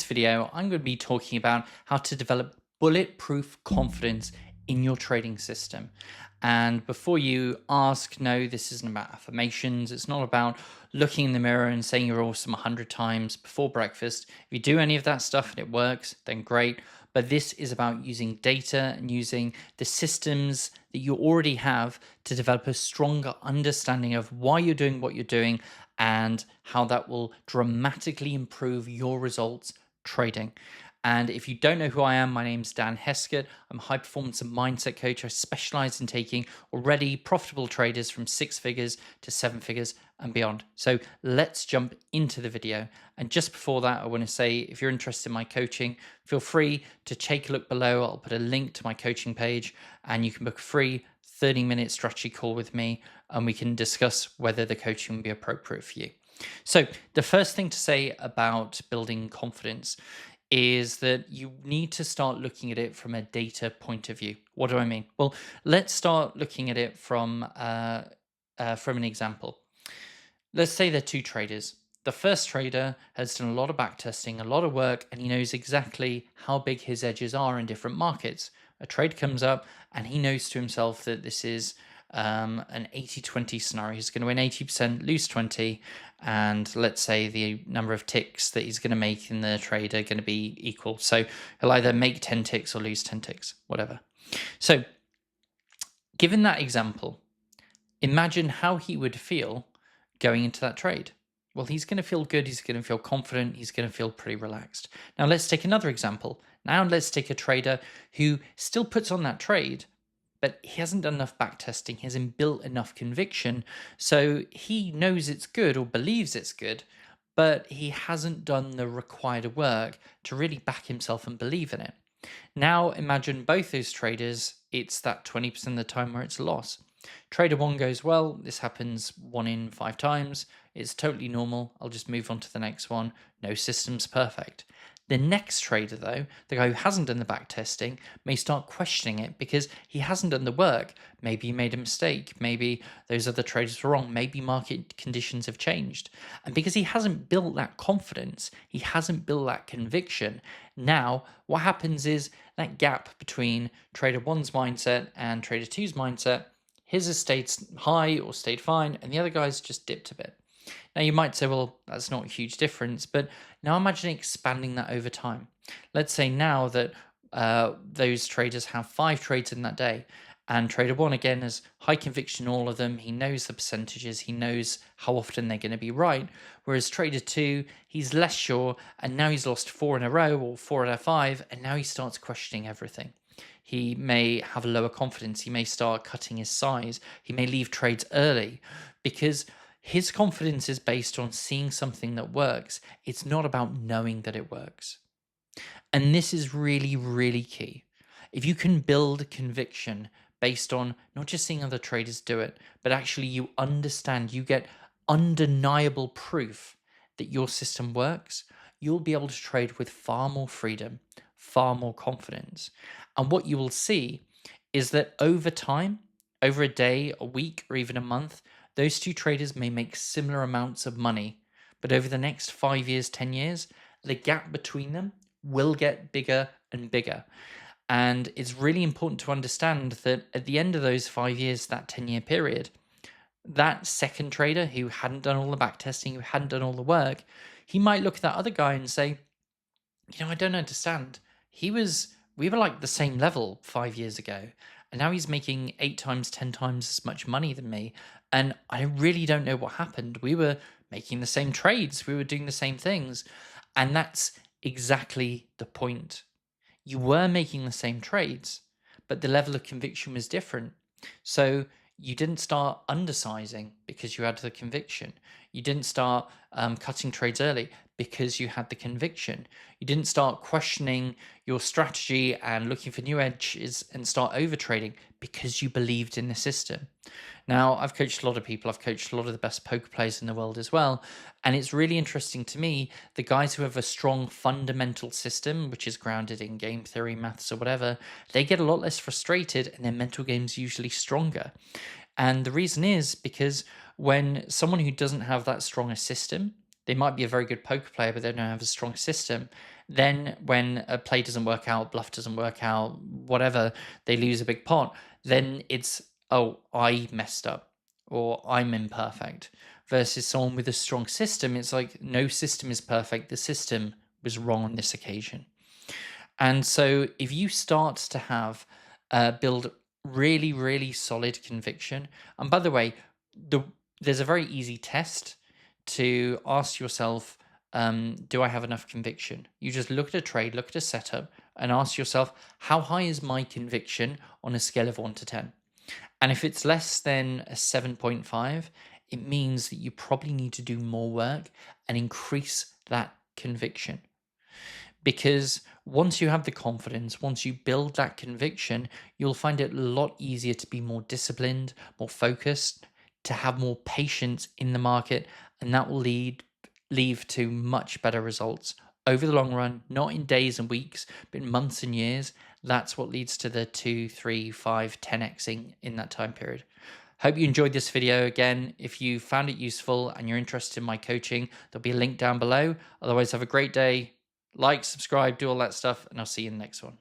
video, I'm going to be talking about how to develop bulletproof confidence in your trading system. And before you ask, no, this isn't about affirmations. It's not about looking in the mirror and saying you're awesome 100 times before breakfast. If you do any of that stuff and it works, then great. But this is about using data and using the systems that you already have to develop a stronger understanding of why you're doing what you're doing and how that will dramatically improve your results trading. And if you don't know who I am, my name's Dan Heskett. I'm a high performance and mindset coach. I specialize in taking already profitable traders from 6 figures to 7 figures and beyond. So let's jump into the video. And just before that, I want to say, if you're interested in my coaching, feel free to take a look below. I'll put a link to my coaching page and you can book a free 30-minute strategy call with me and we can discuss whether the coaching will be appropriate for you. So the first thing to say about building confidence is that you need to start looking at it from a data point of view. What do I mean? Well, let's start looking at it from an example. Let's say they're two traders. The first trader has done a lot of back testing, a lot of work, and he knows exactly how big his edges are in different markets. A trade comes up and he knows to himself that this is an 80-20 scenario. He's going to win 80%, lose 20, and let's say the number of ticks that he's going to make in the trade are going to be equal. So he'll either make 10 ticks or lose 10 ticks, whatever. So given that example, imagine how he would feel going into that trade. Well, he's going to feel good. He's going to feel confident. He's going to feel pretty relaxed. Now let's take another example. Now let's take a trader who still puts on that trade, but he hasn't done enough back testing. He hasn't built enough conviction. So he knows it's good or believes it's good, but he hasn't done the required work to really back himself and believe in it. Now imagine both those traders, it's that 20% of the time where it's a loss. Trader one goes, well, this happens 1 in 5 times. It's totally normal. I'll just move on to the next one. No system's perfect. The next trader, though, the guy who hasn't done the back testing, may start questioning it because he hasn't done the work. Maybe he made a mistake. Maybe those other traders were wrong. Maybe market conditions have changed. And because he hasn't built that confidence, he hasn't built that conviction, now what happens is that gap between trader one's mindset and trader two's mindset, his has stayed high or stayed fine, and the other guy's just dipped a bit. Now you might say, well, that's not a huge difference, but now imagine expanding that over time. Let's say now that those traders have 5 trades in that day, and trader one again has high conviction in all of them. He knows the percentages, he knows how often they're going to be right. Whereas trader two, he's less sure, and now he's lost 4 in a row or 4 out of 5, and now he starts questioning everything. He may have a lower confidence. He may start cutting his size. He may leave trades early because his confidence is based on seeing something that works. It's not about knowing that it works. And this is really, really key. If you can build conviction based on not just seeing other traders do it, but actually you understand, you get undeniable proof that your system works, you'll be able to trade with far more freedom, far more confidence. And what you will see is that over time, over a day, a week, or even a month, those two traders may make similar amounts of money, but over the next 5 years, 10 years, the gap between them will get bigger and bigger. And it's really important to understand that at the end of those 5 years, that 10-year period, that second trader who hadn't done all the back testing, who hadn't done all the work, he might look at that other guy and say, I don't understand. We were like the same level 5 years ago, and now he's making 8 times, 10 times as much money than me. And I really don't know what happened. We were making the same trades. We were doing the same things. And that's exactly the point. You were making the same trades, but the level of conviction was different. So you didn't start undersizing because you had the conviction. You didn't start cutting trades early because you had the conviction. You didn't start questioning your strategy and looking for new edges and start overtrading because you believed in the system. Now, I've coached a lot of people. I've coached a lot of the best poker players in the world as well. And it's really interesting to me, the guys who have a strong fundamental system, which is grounded in game theory, maths, or whatever, they get a lot less frustrated and their mental game's usually stronger. And the reason is because when someone who doesn't have that strong a system, They might be a very good poker player, but they don't have a strong system. Then when a play doesn't work out, bluff doesn't work out, whatever, they lose a big pot, then it's, oh, I messed up or I'm imperfect. Versus someone with a strong system, it's like no system is perfect. The system was wrong on this occasion. And so if you start to have build really, really solid conviction, and by the way, the there's a very easy test to ask yourself, do I have enough conviction? You just look at a trade, look at a setup, and ask yourself, how high is my conviction on a scale of 1 to 10? And if it's less than a 7.5, it means that you probably need to do more work and increase that conviction. Because once you have the confidence, once you build that conviction, you'll find it a lot easier to be more disciplined, more focused, to have more patience in the market, and that will lead to much better results over the long run, not in days and weeks, but in months and years. That's what leads to the 2, 3, 5, 10xing in that time period. Hope you enjoyed this video. Again, if you found it useful and you're interested in my coaching, there'll be a link down below. Otherwise, have a great day. Like, subscribe, do all that stuff, and I'll see you in the next one.